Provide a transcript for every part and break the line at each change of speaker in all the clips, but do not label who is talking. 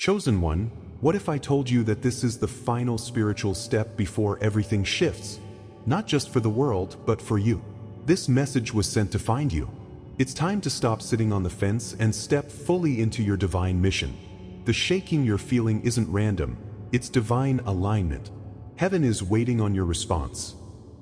Chosen one, what if I told you that this is the final spiritual step before everything shifts? Not just for the world, but for you. This message was sent to find you. It's time to stop sitting on the fence and step fully into your divine mission. The shaking you're feeling isn't random, it's divine alignment. Heaven is waiting on your response.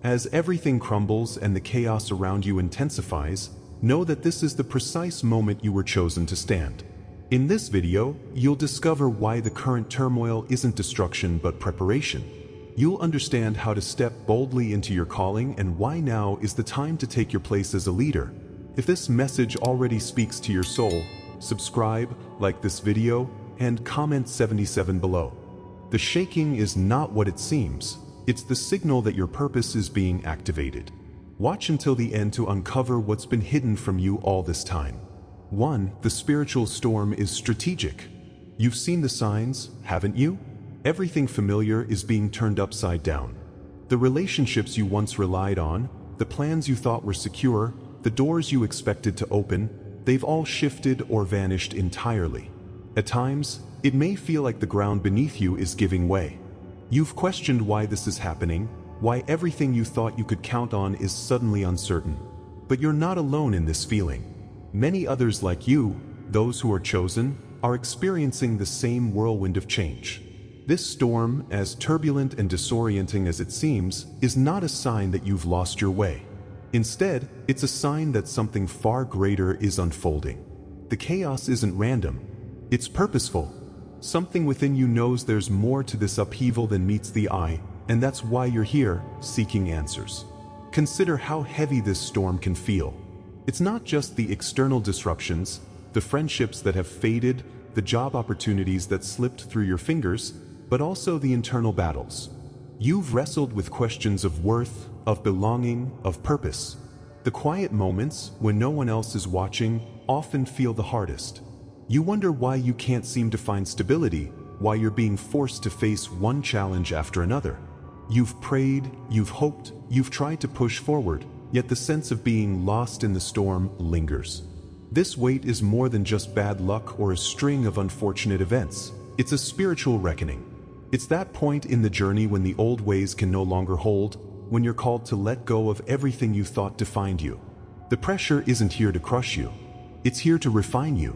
As everything crumbles and the chaos around you intensifies, know that this is the precise moment you were chosen to stand. In this video, you'll discover why the current turmoil isn't destruction but preparation. You'll understand how to step boldly into your calling and why now is the time to take your place as a leader. If this message already speaks to your soul, subscribe, like this video, and comment 77 below. The shaking is not what it seems. It's the signal that your purpose is being activated. Watch until the end to uncover what's been hidden from you all this time. 1. The spiritual storm is strategic. You've seen the signs, haven't you? Everything familiar is being turned upside down. The relationships you once relied on, the plans you thought were secure, the doors you expected to open, they've all shifted or vanished entirely. At times, it may feel like the ground beneath you is giving way. You've questioned why this is happening, why everything you thought you could count on is suddenly uncertain. But you're not alone in this feeling. Many others like you, those who are chosen, are experiencing the same whirlwind of change. This storm, as turbulent and disorienting as it seems, is not a sign that you've lost your way. Instead, it's a sign that something far greater is unfolding. The chaos isn't random. It's purposeful. Something within you knows there's more to this upheaval than meets the eye, and that's why you're here, seeking answers. Consider how heavy this storm can feel. It's not just the external disruptions, the friendships that have faded, the job opportunities that slipped through your fingers, but also the internal battles. You've wrestled with questions of worth, of belonging, of purpose. The quiet moments, when no one else is watching, often feel the hardest. You wonder why you can't seem to find stability, why you're being forced to face one challenge after another. You've prayed, you've hoped, you've tried to push forward, yet the sense of being lost in the storm lingers. This weight is more than just bad luck or a string of unfortunate events. It's a spiritual reckoning. It's that point in the journey when the old ways can no longer hold, when you're called to let go of everything you thought defined you. The pressure isn't here to crush you. It's here to refine you.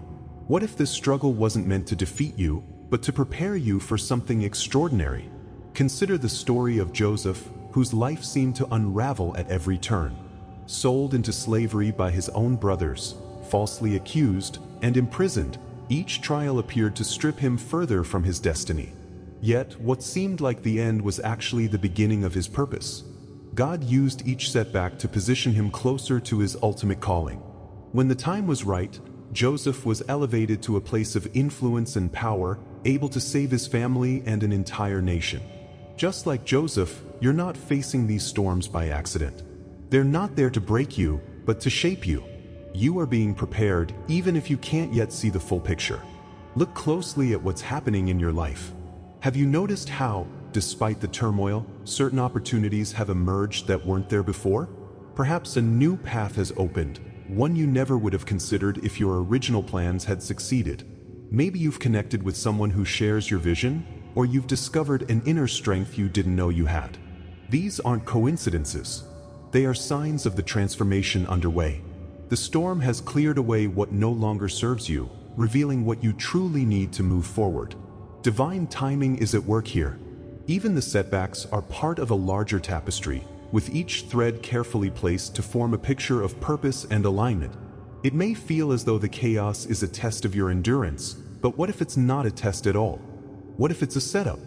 What if this struggle wasn't meant to defeat you, but to prepare you for something extraordinary? Consider the story of Joseph, whose life seemed to unravel at every turn. Sold into slavery by his own brothers, falsely accused, and imprisoned, each trial appeared to strip him further from his destiny. Yet, what seemed like the end was actually the beginning of his purpose. God used each setback to position him closer to his ultimate calling. When the time was right, Joseph was elevated to a place of influence and power, able to save his family and an entire nation. Just like Joseph, you're not facing these storms by accident. They're not there to break you, but to shape you. You are being prepared, even if you can't yet see the full picture. Look closely at what's happening in your life. Have you noticed how, despite the turmoil, certain opportunities have emerged that weren't there before? Perhaps a new path has opened, one you never would have considered if your original plans had succeeded. Maybe you've connected with someone who shares your vision, or you've discovered an inner strength you didn't know you had. These aren't coincidences. They are signs of the transformation underway. The storm has cleared away what no longer serves you, revealing what you truly need to move forward. Divine timing is at work here. Even the setbacks are part of a larger tapestry, with each thread carefully placed to form a picture of purpose and alignment. It may feel as though the chaos is a test of your endurance, but what if it's not a test at all? What if it's a setup?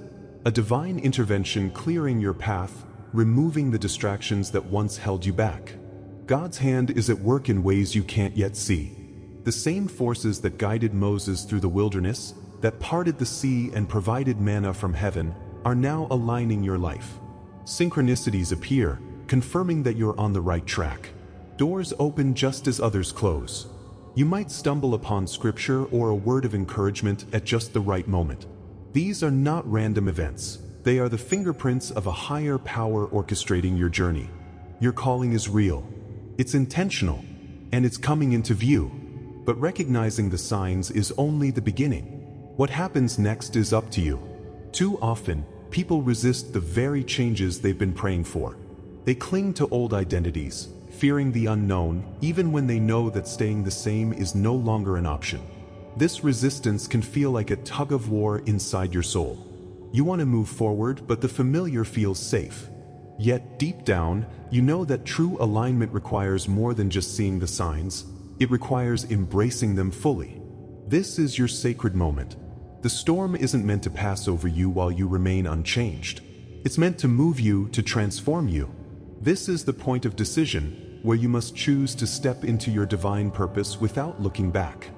A divine intervention clearing your path, removing the distractions that once held you back. God's hand is at work in ways you can't yet see. The same forces that guided Moses through the wilderness, that parted the sea and provided manna from heaven, are now aligning your life. Synchronicities appear, confirming that you're on the right track. Doors open just as others close. You might stumble upon scripture or a word of encouragement at just the right moment. These are not random events. They are the fingerprints of a higher power orchestrating your journey. Your calling is real. It's intentional, and it's coming into view. But recognizing the signs is only the beginning. What happens next is up to you. Too often, people resist the very changes they've been praying for. They cling to old identities, fearing the unknown, even when they know that staying the same is no longer an option. This resistance can feel like a tug of war inside your soul. You want to move forward, but the familiar feels safe. Yet, deep down, you know that true alignment requires more than just seeing the signs. It requires embracing them fully. This is your sacred moment. The storm isn't meant to pass over you while you remain unchanged. It's meant to move you, to transform you. This is the point of decision, where you must choose to step into your divine purpose without looking back.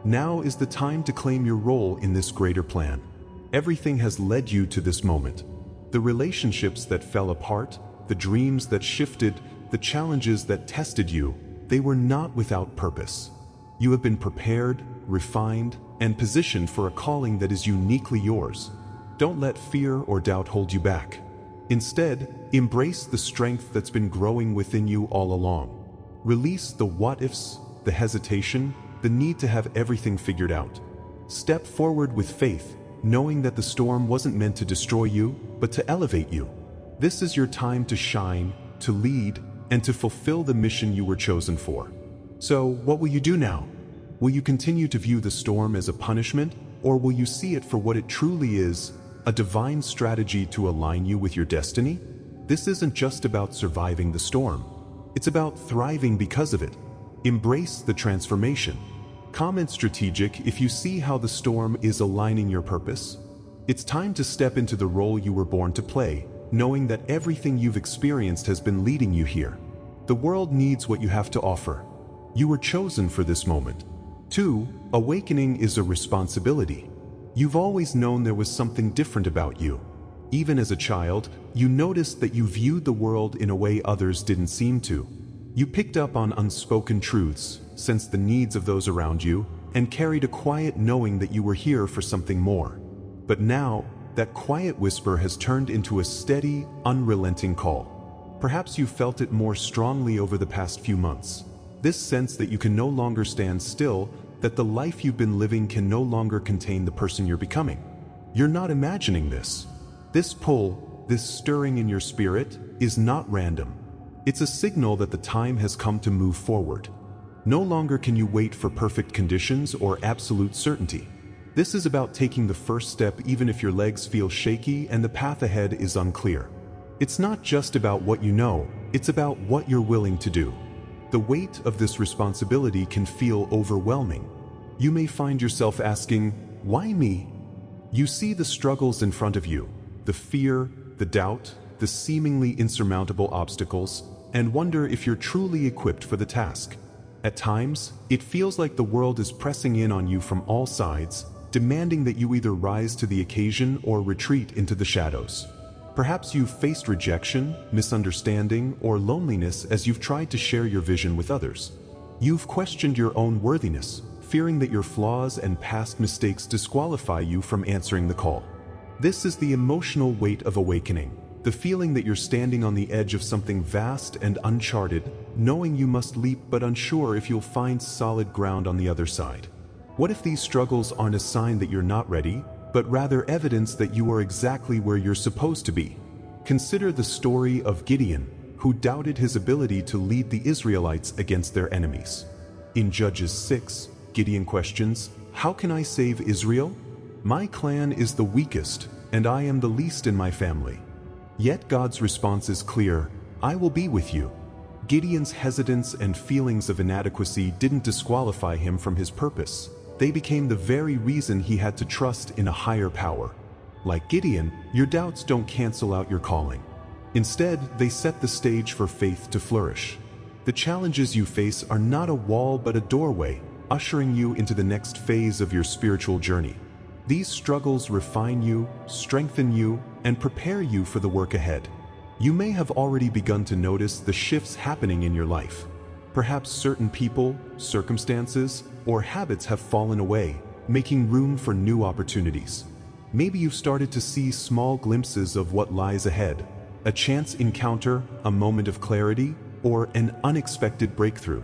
Now is the time to claim your role in this greater plan. Everything has led you to this moment. The relationships that fell apart, the dreams that shifted, the challenges that tested you, they were not without purpose. You have been prepared, refined, and positioned for a calling that is uniquely yours. Don't let fear or doubt hold you back. Instead, embrace the strength that's been growing within you all along. Release the what-ifs, the hesitation, the need to have everything figured out. Step forward with faith, knowing that the storm wasn't meant to destroy you, but to elevate you. This is your time to shine, to lead, and to fulfill the mission you were chosen for. So, what will you do now? Will you continue to view the storm as a punishment, or will you see it for what it truly is, a divine strategy to align you with your destiny? This isn't just about surviving the storm. It's about thriving because of it. Embrace the transformation. Comment strategic if you see how the storm is aligning your purpose. It's time to step into the role you were born to play, knowing that everything you've experienced has been leading you here. The world needs what you have to offer. You were chosen for this moment. 2. Awakening is a responsibility. You've always known there was something different about you. Even as a child, you noticed that you viewed the world in a way others didn't seem to. You picked up on unspoken truths, sensed the needs of those around you, and carried a quiet knowing that you were here for something more. But now, that quiet whisper has turned into a steady, unrelenting call. Perhaps you felt it more strongly over the past few months. This sense that you can no longer stand still, that the life you've been living can no longer contain the person you're becoming. You're not imagining this. This pull, this stirring in your spirit, is not random. It's a signal that the time has come to move forward. No longer can you wait for perfect conditions or absolute certainty. This is about taking the first step even if your legs feel shaky and the path ahead is unclear. It's not just about what you know, it's about what you're willing to do. The weight of this responsibility can feel overwhelming. You may find yourself asking, "Why me?" You see the struggles in front of you, the fear, the doubt, the seemingly insurmountable obstacles, and wonder if you're truly equipped for the task. At times, it feels like the world is pressing in on you from all sides, demanding that you either rise to the occasion or retreat into the shadows. Perhaps you've faced rejection, misunderstanding, or loneliness as you've tried to share your vision with others. You've questioned your own worthiness, fearing that your flaws and past mistakes disqualify you from answering the call. This is the emotional weight of awakening, the feeling that you're standing on the edge of something vast and uncharted, knowing you must leap but unsure if you'll find solid ground on the other side. What if these struggles aren't a sign that you're not ready, but rather evidence that you are exactly where you're supposed to be? Consider the story of Gideon, who doubted his ability to lead the Israelites against their enemies. In Judges 6, Gideon questions, "How can I save Israel? My clan is the weakest, and I am the least in my family." Yet God's response is clear, "I will be with you." Gideon's hesitance and feelings of inadequacy didn't disqualify him from his purpose. They became the very reason he had to trust in a higher power. Like Gideon, your doubts don't cancel out your calling. Instead, they set the stage for faith to flourish. The challenges you face are not a wall but a doorway, ushering you into the next phase of your spiritual journey. These struggles refine you, strengthen you, and prepare you for the work ahead. You may have already begun to notice the shifts happening in your life. Perhaps certain people, circumstances, or habits have fallen away, making room for new opportunities. Maybe you've started to see small glimpses of what lies ahead, a chance encounter, a moment of clarity, or an unexpected breakthrough.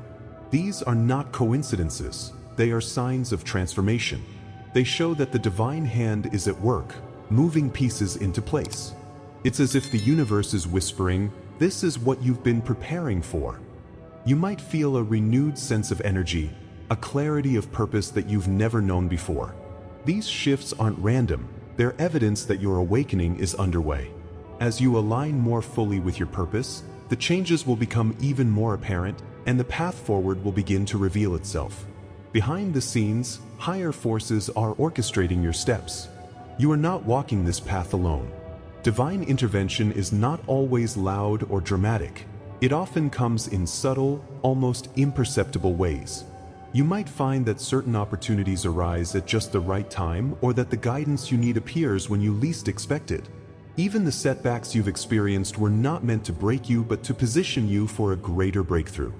These are not coincidences, they are signs of transformation. They show that the divine hand is at work, moving pieces into place. It's as if the universe is whispering, "This is what you've been preparing for." You might feel a renewed sense of energy, a clarity of purpose that you've never known before. These shifts aren't random, they're evidence that your awakening is underway. As you align more fully with your purpose, the changes will become even more apparent, and the path forward will begin to reveal itself. Behind the scenes, higher forces are orchestrating your steps. You are not walking this path alone. Divine intervention is not always loud or dramatic. It often comes in subtle, almost imperceptible ways. You might find that certain opportunities arise at just the right time, or that the guidance you need appears when you least expect it. Even the setbacks you've experienced were not meant to break you, but to position you for a greater breakthrough.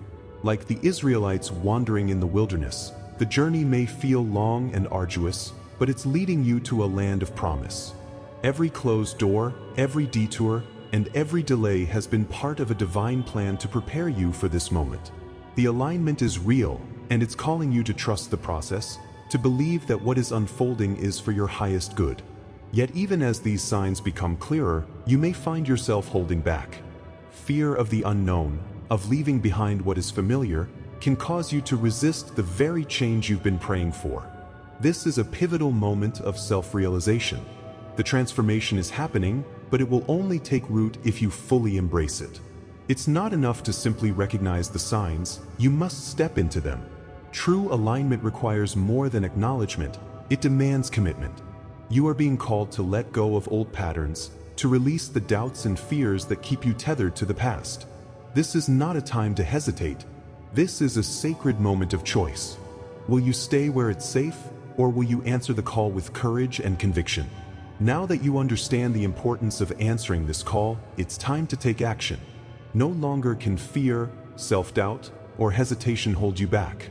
Like the Israelites wandering in the wilderness, the journey may feel long and arduous, but it's leading you to a land of promise. Every closed door, every detour, and every delay has been part of a divine plan to prepare you for this moment. The alignment is real, and it's calling you to trust the process, to believe that what is unfolding is for your highest good. Yet even as these signs become clearer, you may find yourself holding back. Fear of the unknown, of leaving behind what is familiar, can cause you to resist the very change you've been praying for. This is a pivotal moment of self-realization. The transformation is happening, but it will only take root if you fully embrace it. It's not enough to simply recognize the signs, you must step into them. True alignment requires more than acknowledgement, it demands commitment. You are being called to let go of old patterns, to release the doubts and fears that keep you tethered to the past. This is not a time to hesitate. This is a sacred moment of choice. Will you stay where it's safe, or will you answer the call with courage and conviction? Now that you understand the importance of answering this call, it's time to take action. No longer can fear, self-doubt, or hesitation hold you back.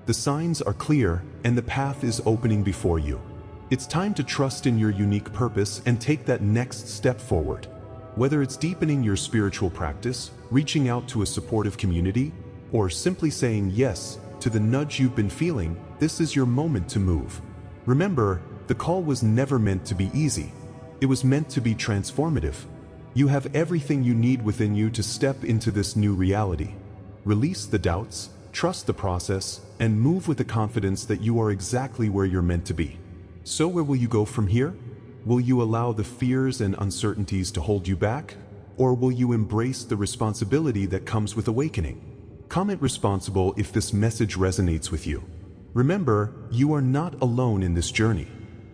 The signs are clear, and the path is opening before you. It's time to trust in your unique purpose and take that next step forward. Whether it's deepening your spiritual practice, reaching out to a supportive community, or simply saying yes to the nudge you've been feeling, this is your moment to move. Remember, the call was never meant to be easy. It was meant to be transformative. You have everything you need within you to step into this new reality. Release the doubts, trust the process, and move with the confidence that you are exactly where you're meant to be. So where will you go from here? Will you allow the fears and uncertainties to hold you back? Or will you embrace the responsibility that comes with awakening? Comment responsible if this message resonates with you. Remember, you are not alone in this journey.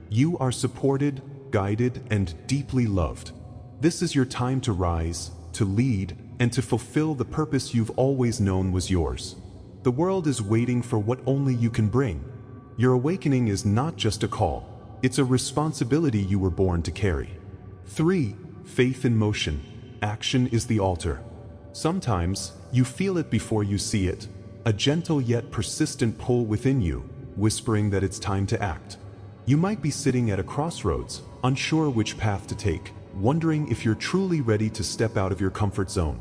You are supported, guided, and deeply loved. This is your time to rise, to lead, and to fulfill the purpose you've always known was yours. The world is waiting for what only you can bring. Your awakening is not just a call, it's a responsibility you were born to carry. 3. Faith in motion. Action is the altar. Sometimes, you feel it before you see it, a gentle yet persistent pull within you, whispering that it's time to act. You might be sitting at a crossroads, unsure which path to take, wondering if you're truly ready to step out of your comfort zone.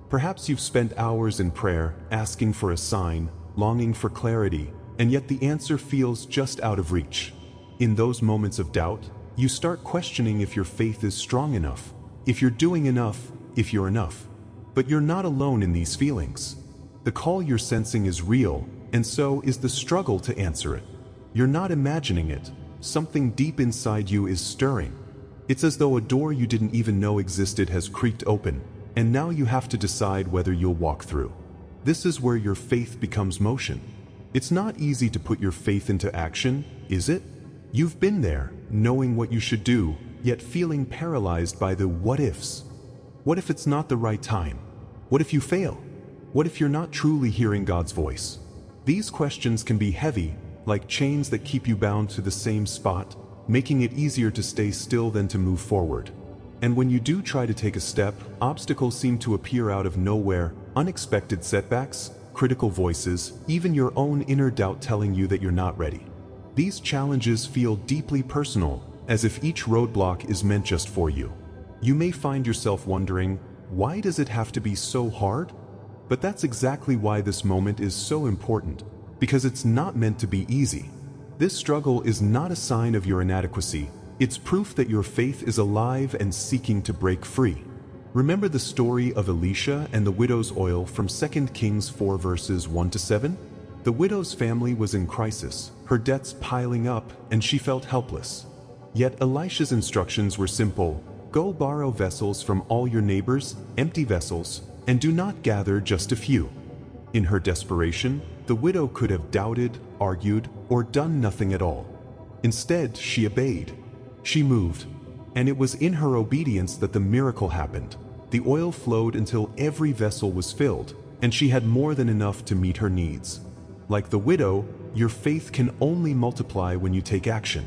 Perhaps you've spent hours in prayer, asking for a sign, longing for clarity, and yet the answer feels just out of reach. In those moments of doubt, you start questioning if your faith is strong enough, if you're doing enough, if you're enough. But you're not alone in these feelings. The call you're sensing is real, and so is the struggle to answer it. You're not imagining it. Something deep inside you is stirring. It's as though a door you didn't even know existed has creaked open, and now you have to decide whether you'll walk through. This is where your faith becomes motion. It's not easy to put your faith into action, is it? You've been there, knowing what you should do, yet feeling paralyzed by the what-ifs. What if it's not the right time? What if you fail? What if you're not truly hearing God's voice? These questions can be heavy, like chains that keep you bound to the same spot, making it easier to stay still than to move forward. And when you do try to take a step, obstacles seem to appear out of nowhere, unexpected setbacks, critical voices, even your own inner doubt telling you that you're not ready. These challenges feel deeply personal, as if each roadblock is meant just for you. You may find yourself wondering, why does it have to be so hard? But that's exactly why this moment is so important, because it's not meant to be easy. This struggle is not a sign of your inadequacy, it's proof that your faith is alive and seeking to break free. Remember the story of Elisha and the widow's oil from 2 Kings 4 verses 1 to 7? The widow's family was in crisis, her debts piling up, and she felt helpless. Yet Elisha's instructions were simple: go borrow vessels from all your neighbors, empty vessels, and do not gather just a few. In her desperation, the widow could have doubted, argued, or done nothing at all. Instead, she obeyed. She moved, and it was in her obedience that the miracle happened. The oil flowed until every vessel was filled, and she had more than enough to meet her needs. Like the widow, your faith can only multiply when you take action.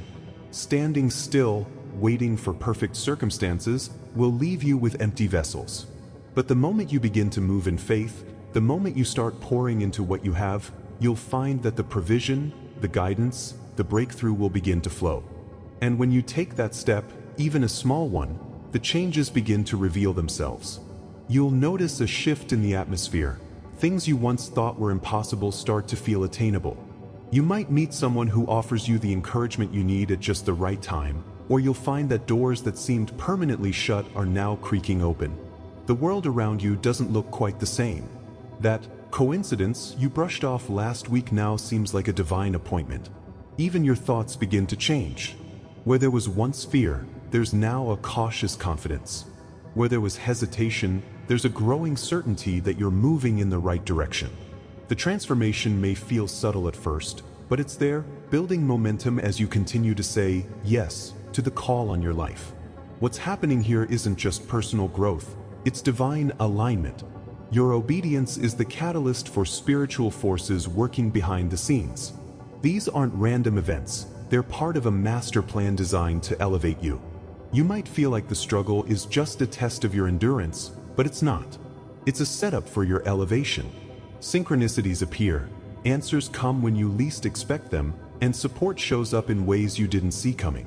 Standing still, waiting for perfect circumstances, will leave you with empty vessels. But the moment you begin to move in faith, the moment you start pouring into what you have, you'll find that the provision, the guidance, the breakthrough will begin to flow. And when you take that step, even a small one, the changes begin to reveal themselves. You'll notice a shift in the atmosphere. Things you once thought were impossible start to feel attainable. You might meet someone who offers you the encouragement you need at just the right time, or you'll find that doors that seemed permanently shut are now creaking open. The world around you doesn't look quite the same. That coincidence you brushed off last week now seems like a divine appointment. Even your thoughts begin to change. Where there was once fear, there's now a cautious confidence. Where there was hesitation, there's a growing certainty that you're moving in the right direction. The transformation may feel subtle at first, but it's there, building momentum as you continue to say yes to the call on your life. What's happening here isn't just personal growth, it's divine alignment. Your obedience is the catalyst for spiritual forces working behind the scenes. These aren't random events, they're part of a master plan designed to elevate you. You might feel like the struggle is just a test of your endurance, but it's not. It's a setup for your elevation. Synchronicities appear, answers come when you least expect them, and support shows up in ways you didn't see coming.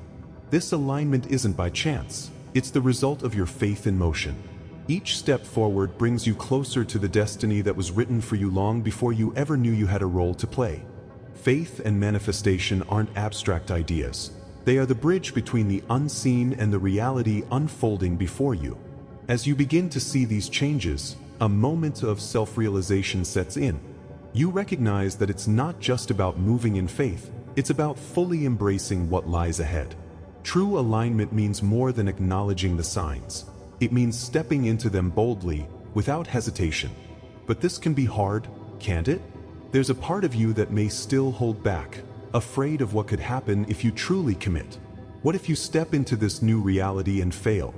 This alignment isn't by chance, it's the result of your faith in motion. Each step forward brings you closer to the destiny that was written for you long before you ever knew you had a role to play. Faith and manifestation aren't abstract ideas. They are the bridge between the unseen and the reality unfolding before you. As you begin to see these changes, a moment of self-realization sets in. You recognize that it's not just about moving in faith, it's about fully embracing what lies ahead. True alignment means more than acknowledging the signs. It means stepping into them boldly, without hesitation. But this can be hard, can't it? There's a part of you that may still hold back, afraid of what could happen if you truly commit. What if you step into this new reality and fail?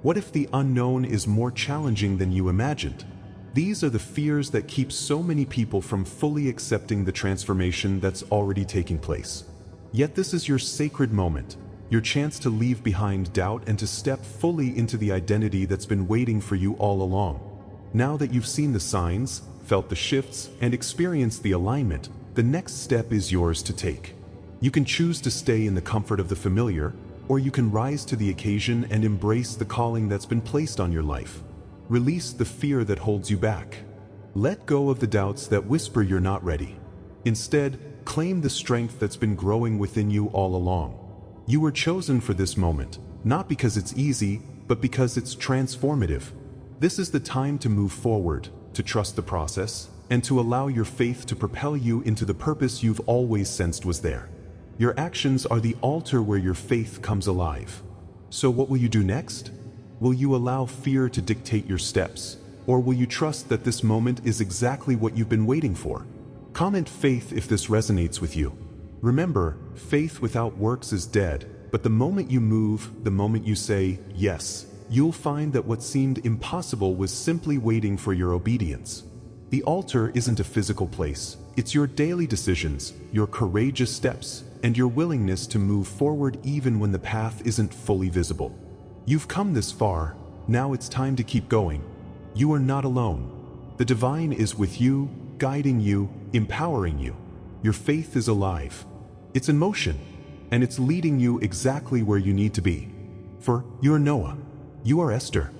What if the unknown is more challenging than you imagined? These are the fears that keep so many people from fully accepting the transformation that's already taking place. Yet this is your sacred moment, your chance to leave behind doubt and to step fully into the identity that's been waiting for you all along. Now that you've seen the signs, felt the shifts, and experienced the alignment, the next step is yours to take. You can choose to stay in the comfort of the familiar, or you can rise to the occasion and embrace the calling that's been placed on your life. Release the fear that holds you back. Let go of the doubts that whisper you're not ready. Instead, claim the strength that's been growing within you all along. You were chosen for this moment, not because it's easy, but because it's transformative. This is the time to move forward, to trust the process, and to allow your faith to propel you into the purpose you've always sensed was there. Your actions are the altar where your faith comes alive. So what will you do next? Will you allow fear to dictate your steps, or will you trust that this moment is exactly what you've been waiting for? Comment faith if this resonates with you. Remember, faith without works is dead, but the moment you move, the moment you say yes, you'll find that what seemed impossible was simply waiting for your obedience. The altar isn't a physical place, it's your daily decisions, your courageous steps, and your willingness to move forward even when the path isn't fully visible. You've come this far, now it's time to keep going. You are not alone. The divine is with you, guiding you, empowering you. Your faith is alive. It's in motion, and it's leading you exactly where you need to be. For you're Noah. You are Esther.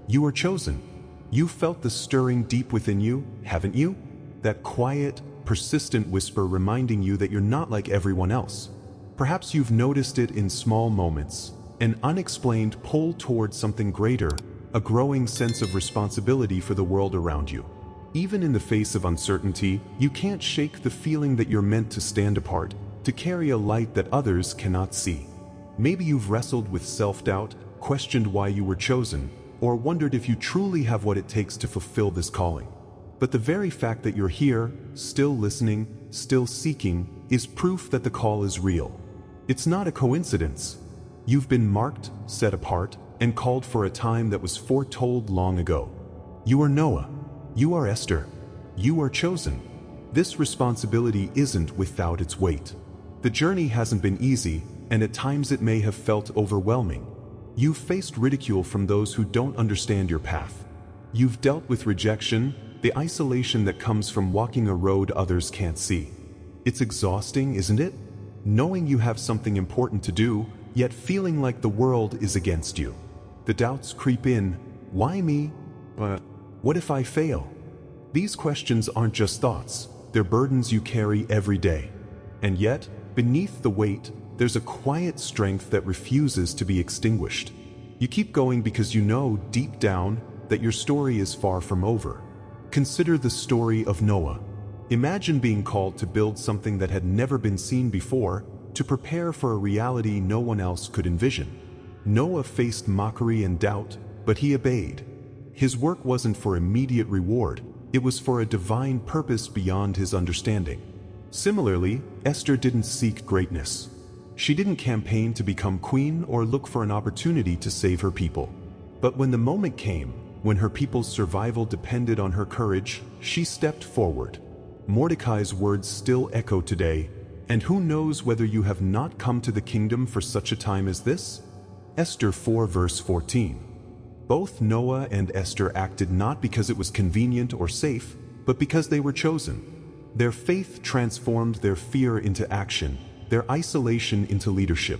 You are chosen. You felt the stirring deep within you, haven't you? That quiet, persistent whisper reminding you that you're not like everyone else. Perhaps you've noticed it in small moments, an unexplained pull towards something greater, a growing sense of responsibility for the world around you. Even in the face of uncertainty, you can't shake the feeling that you're meant to stand apart, to carry a light that others cannot see. Maybe you've wrestled with self-doubt, questioned why you were chosen, or wondered if you truly have what it takes to fulfill this calling. But the very fact that you're here, still listening, still seeking, is proof that the call is real. It's not a coincidence. You've been marked, set apart, and called for a time that was foretold long ago. You are Noah. You are Esther. You are chosen. This responsibility isn't without its weight. The journey hasn't been easy, and at times it may have felt overwhelming. You've faced ridicule from those who don't understand your path. You've dealt with rejection, the isolation that comes from walking a road others can't see. It's exhausting, isn't it? Knowing you have something important to do, yet feeling like the world is against you. The doubts creep in. Why me? What if I fail? These questions aren't just thoughts, they're burdens you carry every day. And yet, beneath the weight, there's a quiet strength that refuses to be extinguished. You keep going because you know, deep down, that your story is far from over. Consider the story of Noah. Imagine being called to build something that had never been seen before, to prepare for a reality no one else could envision. Noah faced mockery and doubt, but he obeyed. His work wasn't for immediate reward, it was for a divine purpose beyond his understanding. Similarly, Esther didn't seek greatness. She didn't campaign to become queen or look for an opportunity to save her people. But when the moment came, when her people's survival depended on her courage, she stepped forward. Mordecai's words still echo today, and who knows whether you have not come to the kingdom for such a time as this? Esther 4 verse 14. Both Noah and Esther acted not because it was convenient or safe, but because they were chosen. Their faith transformed their fear into action, their isolation into leadership.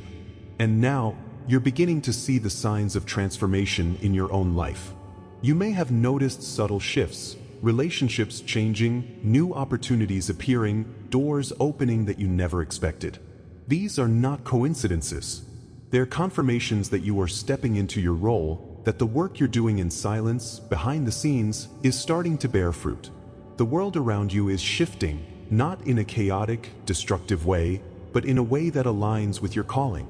And now, you're beginning to see the signs of transformation in your own life. You may have noticed subtle shifts, relationships changing, new opportunities appearing, doors opening that you never expected. These are not coincidences. They're confirmations that you are stepping into your role, that the work you're doing in silence, behind the scenes, is starting to bear fruit. The world around you is shifting, not in a chaotic, destructive way, but in a way that aligns with your calling.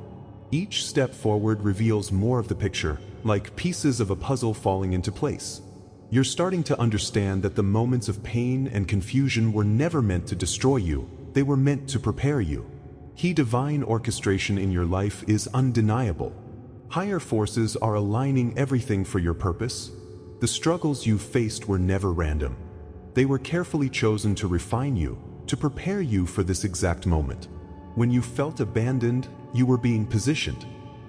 Each step forward reveals more of the picture, like pieces of a puzzle falling into place. You're starting to understand that the moments of pain and confusion were never meant to destroy you, they were meant to prepare you. His divine orchestration in your life is undeniable. Higher forces are aligning everything for your purpose. The struggles you've faced were never random. They were carefully chosen to refine you, to prepare you for this exact moment. When you felt abandoned, you were being positioned.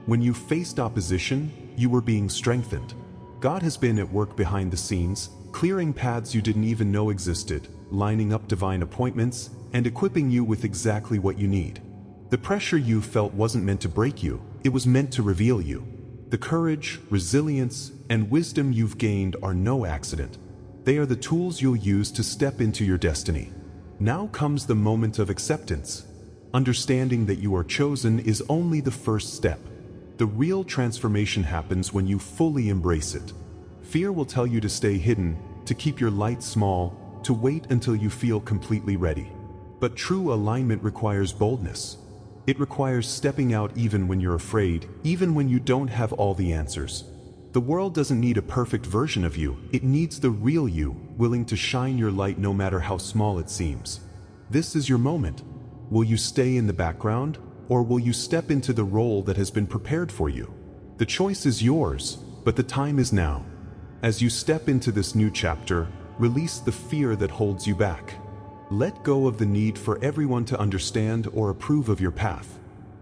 When you faced opposition, you were being strengthened. God has been at work behind the scenes, clearing paths you didn't even know existed, lining up divine appointments, and equipping you with exactly what you need. The pressure you felt wasn't meant to break you, it was meant to reveal you. The courage, resilience, and wisdom you've gained are no accident. They are the tools you'll use to step into your destiny. Now comes the moment of acceptance. Understanding that you are chosen is only the first step. The real transformation happens when you fully embrace it. Fear will tell you to stay hidden, to keep your light small, to wait until you feel completely ready. But true alignment requires boldness. It requires stepping out even when you're afraid, even when you don't have all the answers. The world doesn't need a perfect version of you, it needs the real you, willing to shine your light no matter how small it seems. This is your moment. Will you stay in the background, or will you step into the role that has been prepared for you? The choice is yours, but the time is now. As you step into this new chapter, release the fear that holds you back. Let go of the need for everyone to understand or approve of your path.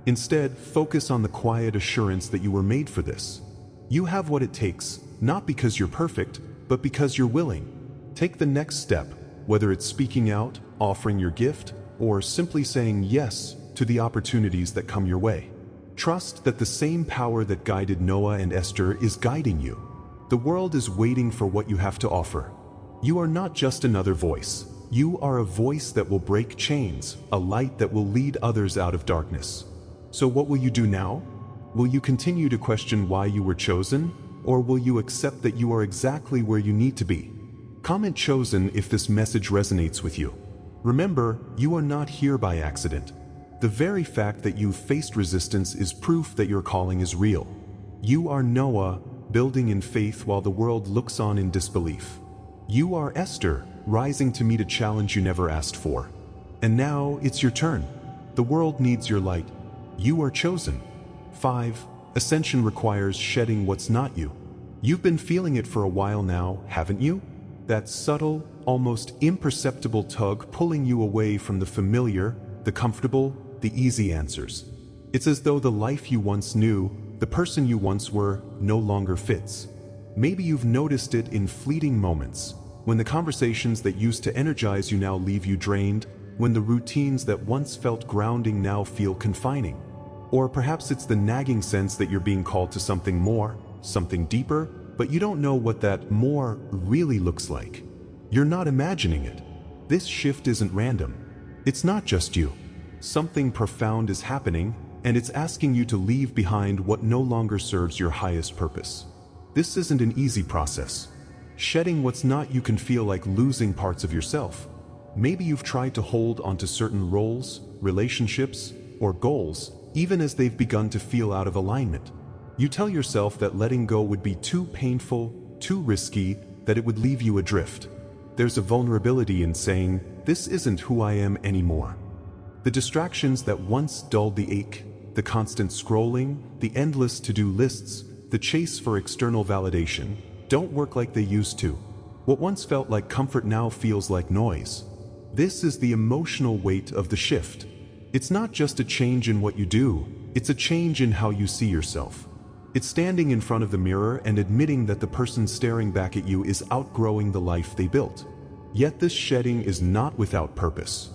Instead, focus on the quiet assurance that you were made for this. You have what it takes, not because you're perfect, but because you're willing. Take the next step, whether it's speaking out, offering your gift, or simply saying yes to the opportunities that come your way. Trust that the same power that guided Noah and Esther is guiding you. The world is waiting for what you have to offer. You are not just another voice. You are a voice that will break chains, a light that will lead others out of darkness. So what will you do now? Will you continue to question why you were chosen, or will you accept that you are exactly where you need to be? Comment chosen if this message resonates with you. Remember, you are not here by accident. The very fact that you've faced resistance is proof that your calling is real. You are Noah, building in faith while the world looks on in disbelief. You are Esther, rising to meet a challenge you never asked for. And now it's your turn. The world needs your light. You are chosen. 5. Ascension requires shedding what's not you. You've been feeling it for a while now, haven't you? That subtle, almost imperceptible tug pulling you away from the familiar, the comfortable, the easy answers. It's as though the life you once knew, the person you once were, no longer fits. Maybe you've noticed it in fleeting moments, when the conversations that used to energize you now leave you drained, when the routines that once felt grounding now feel confining. Or perhaps it's the nagging sense that you're being called to something more, something deeper, but you don't know what that more really looks like. You're not imagining it. This shift isn't random. It's not just you. Something profound is happening, and it's asking you to leave behind what no longer serves your highest purpose. This isn't an easy process. Shedding what's not you can feel like losing parts of yourself. Maybe you've tried to hold onto certain roles, relationships, or goals, even as they've begun to feel out of alignment. You tell yourself that letting go would be too painful, too risky, that it would leave you adrift. There's a vulnerability in saying, "This isn't who I am anymore." The distractions that once dulled the ache, the constant scrolling, the endless to-do lists, the chase for external validation, don't work like they used to. What once felt like comfort now feels like noise. This is the emotional weight of the shift. It's not just a change in what you do, it's a change in how you see yourself. It's standing in front of the mirror and admitting that the person staring back at you is outgrowing the life they built. Yet this shedding is not without purpose.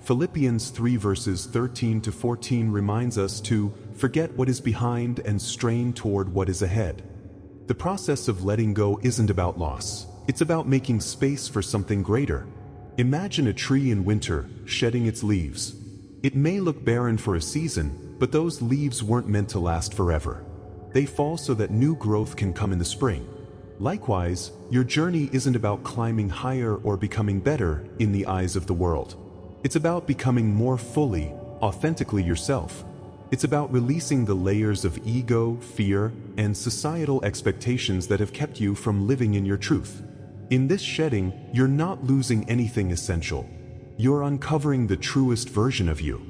Philippians 3 verses 13 to 14 reminds us to forget what is behind and strain toward what is ahead. The process of letting go isn't about loss. It's about making space for something greater. Imagine a tree in winter, shedding its leaves. It may look barren for a season, but those leaves weren't meant to last forever. They fall so that new growth can come in the spring. Likewise, your journey isn't about climbing higher or becoming better in the eyes of the world. It's about becoming more fully, authentically yourself. It's about releasing the layers of ego, fear, and societal expectations that have kept you from living in your truth. In this shedding, you're not losing anything essential. You're uncovering the truest version of you.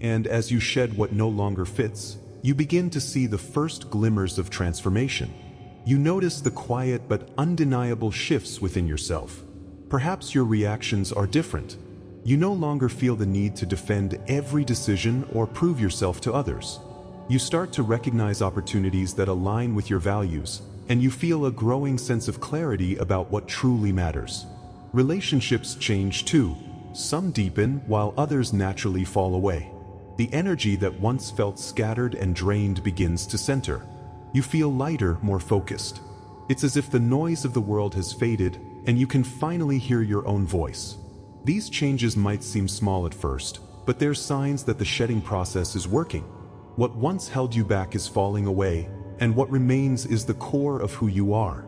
And as you shed what no longer fits, you begin to see the first glimmers of transformation. You notice the quiet but undeniable shifts within yourself. Perhaps your reactions are different. You no longer feel the need to defend every decision or prove yourself to others. You start to recognize opportunities that align with your values, and you feel a growing sense of clarity about what truly matters. Relationships change too. Some deepen while others naturally fall away. The energy that once felt scattered and drained begins to center. You feel lighter, more focused. It's as if the noise of the world has faded, and you can finally hear your own voice. These changes might seem small at first, but they're signs that the shedding process is working. What once held you back is falling away, and what remains is the core of who you are.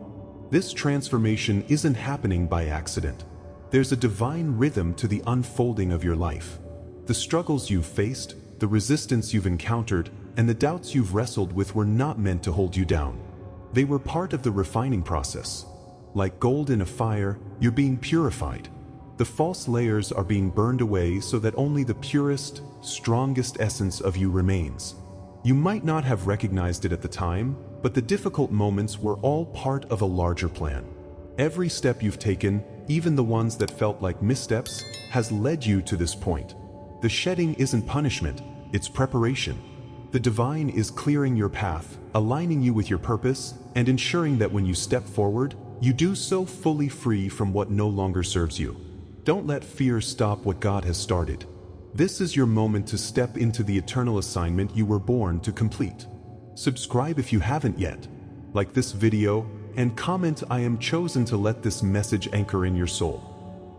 This transformation isn't happening by accident. There's a divine rhythm to the unfolding of your life. The struggles you've faced, the resistance you've encountered, and the doubts you've wrestled with were not meant to hold you down. They were part of the refining process. Like gold in a fire, you're being purified. The false layers are being burned away so that only the purest, strongest essence of you remains. You might not have recognized it at the time, but the difficult moments were all part of a larger plan. Every step you've taken, even the ones that felt like missteps, has led you to this point. The shedding isn't punishment, it's preparation. The divine is clearing your path, aligning you with your purpose, and ensuring that when you step forward, you do so fully free from what no longer serves you. Don't let fear stop what God has started. This is your moment to step into the eternal assignment you were born to complete. Subscribe if you haven't yet. Like this video, and comment "I am chosen" to let this message anchor in your soul.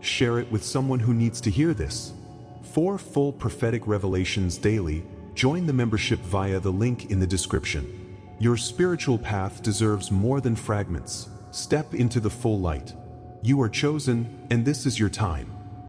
Share it with someone who needs to hear this. For full prophetic revelations daily, join the membership via the link in the description. Your spiritual path deserves more than fragments. Step into the full light. You are chosen, and this is your time.